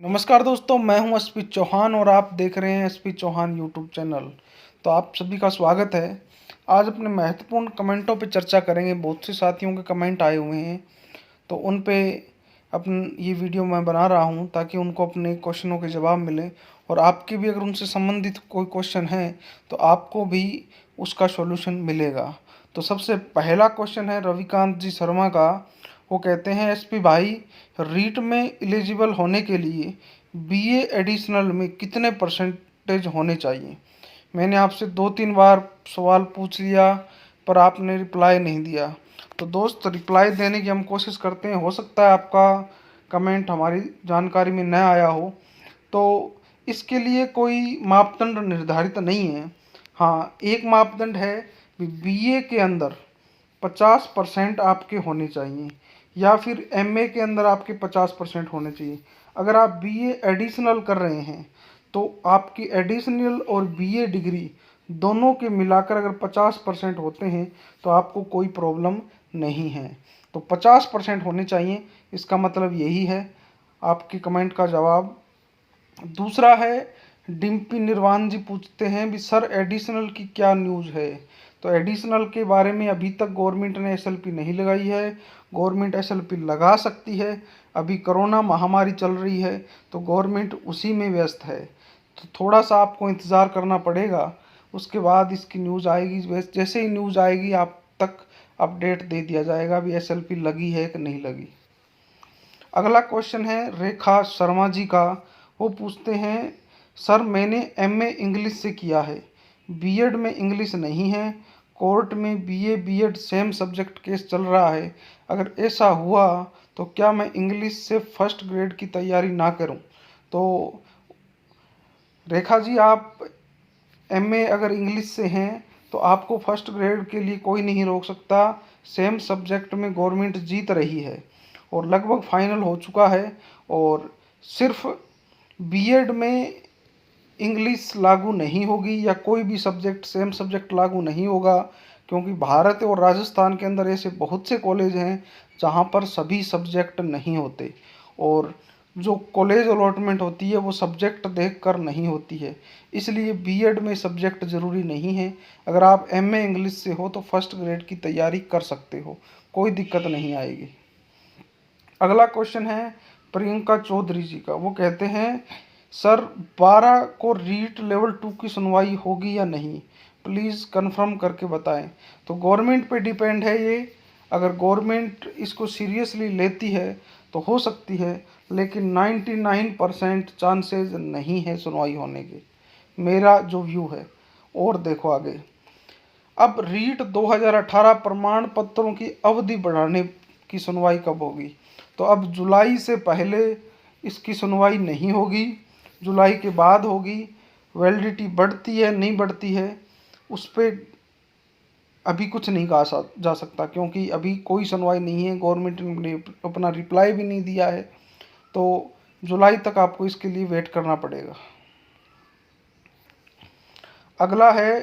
नमस्कार दोस्तों, मैं हूं एसपी चौहान और आप देख रहे हैं एसपी चौहान यूट्यूब चैनल। तो आप सभी का स्वागत है। आज अपने महत्वपूर्ण कमेंटों पे चर्चा करेंगे। बहुत से साथियों के कमेंट आए हुए हैं, तो उन पे अपन ये वीडियो मैं बना रहा हूं ताकि उनको अपने क्वेश्चनों के जवाब मिले। और आपके भी अगर उनसे संबंधित कोई क्वेश्चन है तो आपको भी उसका सॉल्यूशन मिलेगा। तो सबसे पहला क्वेश्चन है रविकांत जी शर्मा का। वो कहते हैं, एसपी भाई, रीट में एलिजिबल होने के लिए बीए एडिशनल में कितने परसेंटेज होने चाहिए? मैंने आपसे 2-3 बार सवाल पूछ लिया पर आपने रिप्लाई नहीं दिया। तो दोस्त, रिप्लाई देने की हम कोशिश करते हैं। हो सकता है आपका कमेंट हमारी जानकारी में न आया हो, तो इसके लिए कोई मापदंड निर्धारित नहीं है। हाँ, एक मापदंड है, बीए के अंदर 50% आपके होने चाहिए या फिर एमए के अंदर आपके 50% होने चाहिए। अगर आप बीए एडिशनल कर रहे हैं तो आपकी एडिशनल और बीए डिग्री दोनों के मिलाकर अगर 50% होते हैं तो आपको कोई प्रॉब्लम नहीं है। तो 50% होने चाहिए, इसका मतलब यही है। आपके कमेंट का जवाब। दूसरा है, डिम्पी निर्वाण जी पूछते हैं भी सर, एडिशनल की क्या न्यूज़ है? तो एडिशनल के बारे में अभी तक गवर्नमेंट ने एसएलपी नहीं लगाई है। गवर्नमेंट एसएलपी लगा सकती है। अभी कोरोना महामारी चल रही है तो गवर्नमेंट उसी में व्यस्त है। तो थोड़ा सा आपको इंतज़ार करना पड़ेगा, उसके बाद इसकी न्यूज़ आएगी। जैसे ही न्यूज़ आएगी आप तक अपडेट दे दिया जाएगा भी एसएलपी लगी है कि नहीं लगी। अगला क्वेश्चन है रेखा शर्मा जी का। वो पूछते हैं, सर मैंने एमए इंग्लिश से किया है, बीएड में इंग्लिश नहीं है, कोर्ट में BA BEd same subject case चल रहा है। अगर ऐसा हुआ तो क्या मैं इंग्लिश से फर्स्ट ग्रेड की तैयारी ना करूं? तो रेखा जी, आप एमए अगर इंग्लिश से हैं तो आपको फर्स्ट ग्रेड के लिए कोई नहीं रोक सकता। सेम सब्जेक्ट में गवर्नमेंट जीत रही है और लगभग फाइनल हो चुका है। और सिर्फ बीएड में इंग्लिश लागू नहीं होगी या कोई भी सब्जेक्ट सेम सब्जेक्ट लागू नहीं होगा, क्योंकि भारत और राजस्थान के अंदर ऐसे बहुत से कॉलेज हैं जहाँ पर सभी सब्जेक्ट नहीं होते। और जो कॉलेज अलॉटमेंट होती है वो सब्जेक्ट देखकर नहीं होती है, इसलिए बीएड में सब्जेक्ट ज़रूरी नहीं है। अगर आप एमए इंग्लिश से हो तो फर्स्ट ग्रेड की तैयारी कर सकते हो, कोई दिक्कत नहीं आएगी। अगला क्वेश्चन है प्रियंका चौधरी जी का। वो कहते हैं, सर 12 को रीट लेवल 2 की सुनवाई होगी या नहीं, प्लीज़ कंफर्म करके बताएं। तो गवर्नमेंट पे डिपेंड है ये। अगर गवर्नमेंट इसको सीरियसली लेती है तो हो सकती है, लेकिन 99% चांसेस नहीं है सुनवाई होने के, मेरा जो व्यू है। और देखो आगे, अब रीट 2018 प्रमाण पत्रों की अवधि बढ़ाने की सुनवाई कब होगी? तो अब जुलाई से पहले इसकी सुनवाई नहीं होगी, जुलाई के बाद होगी। वैलिडिटी बढ़ती है नहीं बढ़ती है उस पर अभी कुछ नहीं कहा जा सकता, क्योंकि अभी कोई सुनवाई नहीं है। गवर्नमेंट ने अपना रिप्लाई भी नहीं दिया है, तो जुलाई तक आपको इसके लिए वेट करना पड़ेगा। अगला है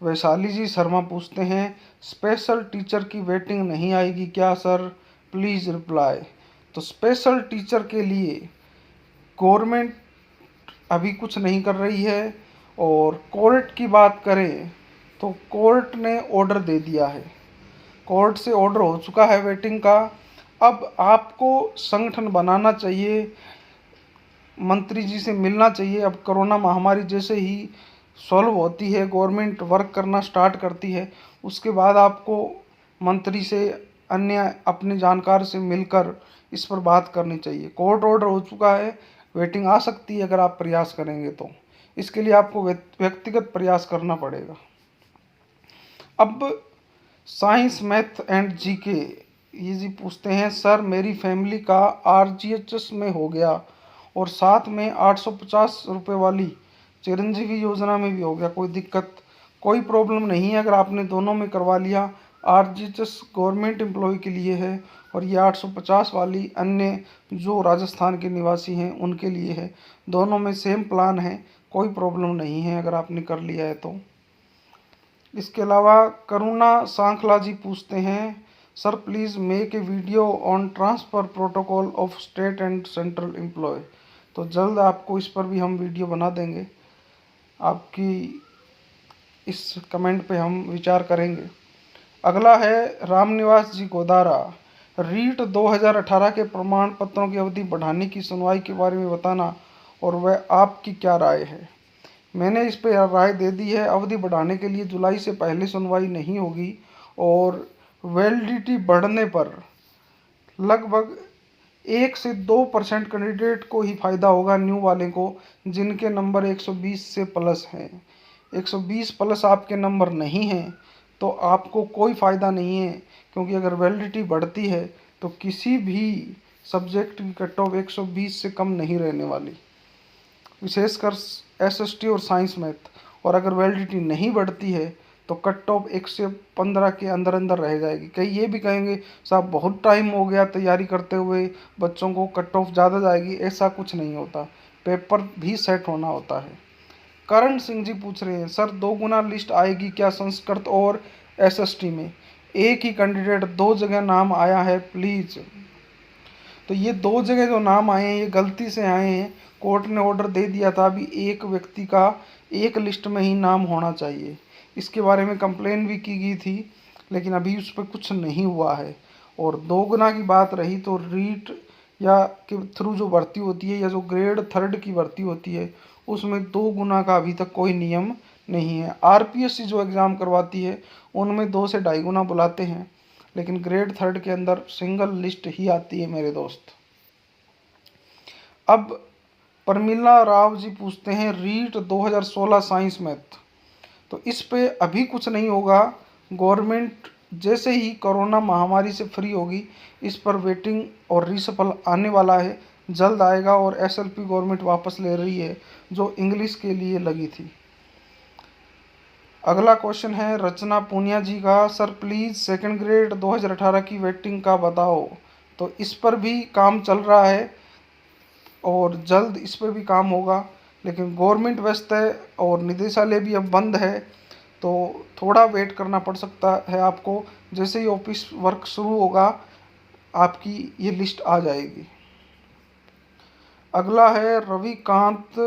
वैशाली जी शर्मा पूछते हैं, स्पेशल टीचर की वेटिंग नहीं आएगी क्या सर, प्लीज़ रिप्लाई। तो स्पेशल टीचर के लिए गवर्नमेंट अभी कुछ नहीं कर रही है। और कोर्ट की बात करें तो कोर्ट ने ऑर्डर दे दिया है, कोर्ट से ऑर्डर हो चुका है वेटिंग का। अब आपको संगठन बनाना चाहिए, मंत्री जी से मिलना चाहिए। अब कोरोना महामारी जैसे ही सॉल्व होती है, गवर्नमेंट वर्क करना स्टार्ट करती है, उसके बाद आपको मंत्री से, अन्य अपने जानकार से मिलकर इस पर बात करनी चाहिए। कोर्ट ऑर्डर हो चुका है, वेटिंग आ सकती है अगर आप प्रयास करेंगे तो। इसके लिए आपको व्यक्तिगत प्रयास करना पड़ेगा। अब साइंस मैथ एंड जीके ये जी पूछते हैं, सर मेरी फैमिली का आरजीएचएस में हो गया और साथ में 850 रुपये वाली चिरंजीवी योजना में भी हो गया, कोई दिक्कत? कोई प्रॉब्लम नहीं है अगर आपने दोनों में करवा लिया। आरजीएचएस गवर्नमेंट एम्प्लॉय के लिए है और ये 850 वाली अन्य जो राजस्थान के निवासी हैं उनके लिए है। दोनों में सेम प्लान है, कोई प्रॉब्लम नहीं है अगर आपने कर लिया है तो। इसके अलावा करुणा सांखला जी पूछते हैं, sir please make a video on transfer protocol of state and central employ. तो जल्द आपको इस पर भी हम वीडियो बना देंगे। आपकी इस कमेंट पे हम विचार करेंगे। अगला है रामनिवास जी गोदारा, रीट 2018 के प्रमाण पत्रों की अवधि बढ़ाने की सुनवाई के बारे में बताना और वह आपकी क्या राय है। मैंने इस पे राय दे दी है। अवधि बढ़ाने के लिए जुलाई से पहले सुनवाई नहीं होगी और वैलिडिटी बढ़ने पर लगभग 1 से 2% कैंडिडेट को ही फायदा होगा, न्यू वाले को, जिनके नंबर 120 से प्लस हैं। 120 प्लस आपके नंबर नहीं हैं तो आपको कोई फ़ायदा नहीं है, क्योंकि अगर वैलिडिटी बढ़ती है तो किसी भी सब्जेक्ट की कट ऑफ 120 से कम नहीं रहने वाली, विशेषकर एसएसटी और साइंस मैथ। और अगर वैलिडिटी नहीं बढ़ती है तो कट ऑफ 1 से 15 के अंदर अंदर रह जाएगी। कई ये भी कहेंगे साहब बहुत टाइम हो गया तैयारी करते हुए, बच्चों को कट ऑफ ज़्यादा जाएगी। ऐसा कुछ नहीं होता, पेपर भी सेट होना होता है। करण सिंह जी पूछ रहे हैं, सर 2 गुना लिस्ट आएगी क्या संस्कृत और एसएसटी में? एक ही कैंडिडेट 2 जगह नाम आया है प्लीज़। तो ये 2 जगह जो नाम आए हैं ये गलती से आए हैं। कोर्ट ने ऑर्डर दे दिया था अभी एक व्यक्ति का एक लिस्ट में ही नाम होना चाहिए। इसके बारे में कंप्लेन भी की गई थी, लेकिन अभी उस पर कुछ नहीं हुआ है। और 2 गुना की बात रही तो रीट या के थ्रू जो भर्ती होती है या जो ग्रेड 3 की भर्ती होती है उसमें 2 गुना का अभी तक कोई नियम नहीं है। आरपीएससी जो एग्ज़ाम करवाती है उनमें 2 से 2.5 गुना बुलाते हैं, लेकिन ग्रेड 3 के अंदर सिंगल लिस्ट ही आती है मेरे दोस्त। अब प्रमिला राव जी पूछते हैं, रीट 2016 साइंस मैथ, तो इस पे अभी कुछ नहीं होगा। गवर्नमेंट जैसे ही कोरोना महामारी से फ्री होगी इस पर वेटिंग और रीसफल आने वाला है, जल्द आएगा। और एसएलपी गवर्नमेंट वापस ले रही है जो इंग्लिश के लिए लगी थी। अगला क्वेश्चन है रचना पूनिया जी का, सर प्लीज़ सेकंड ग्रेड 2018 की वेटिंग का बताओ। तो इस पर भी काम चल रहा है और जल्द इस पर भी काम होगा, लेकिन गवर्नमेंट व्यस्त है और निदेशालय भी अब बंद है, तो थोड़ा वेट करना पड़ सकता है आपको। जैसे ही ऑफिस वर्क शुरू होगा आपकी ये लिस्ट आ जाएगी। अगला है रविकांत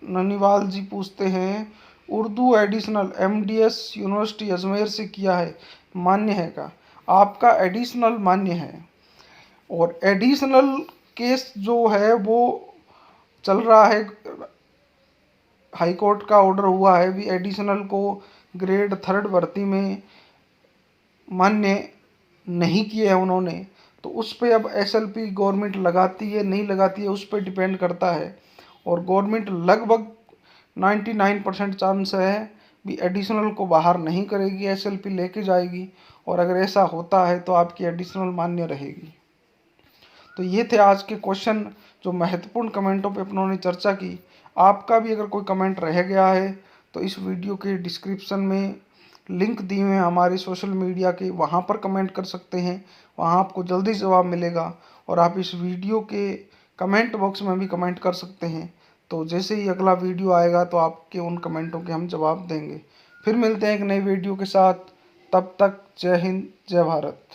ननीवाल जी पूछते हैं, Urdu additional MDS university Ajmer से किया है, मान्य है का? आपका एडिशनल मान्य है और एडिशनल केस जो है वो चल रहा है। हाई कोर्ट का ऑर्डर हुआ है भी एडिशनल को ग्रेड 3 भर्ती में मान्य नहीं किए हैं उन्होंने, तो उस पर अब एसएलपी गवर्नमेंट लगाती है नहीं लगाती है उस पर डिपेंड करता है। और गवर्नमेंट लगभग 99% चांस है भी एडिशनल को बाहर नहीं करेगी, एसएलपी लेके जाएगी। और अगर ऐसा होता है तो आपकी एडिशनल मान्य रहेगी। तो ये थे आज के क्वेश्चन जो महत्वपूर्ण कमेंटों पे अपनों ने चर्चा की। आपका भी अगर कोई कमेंट रह गया है तो इस वीडियो के डिस्क्रिप्शन में लिंक दिए हुए हैं हमारे सोशल मीडिया के, वहाँ पर कमेंट कर सकते हैं, वहाँ आपको जल्दी जवाब मिलेगा। और आप इस वीडियो के कमेंट बॉक्स में भी कमेंट कर सकते हैं, तो जैसे ही अगला वीडियो आएगा तो आपके उन कमेंटों के हम जवाब देंगे। फिर मिलते हैं एक नई वीडियो के साथ, तब तक जय हिंद जय भारत।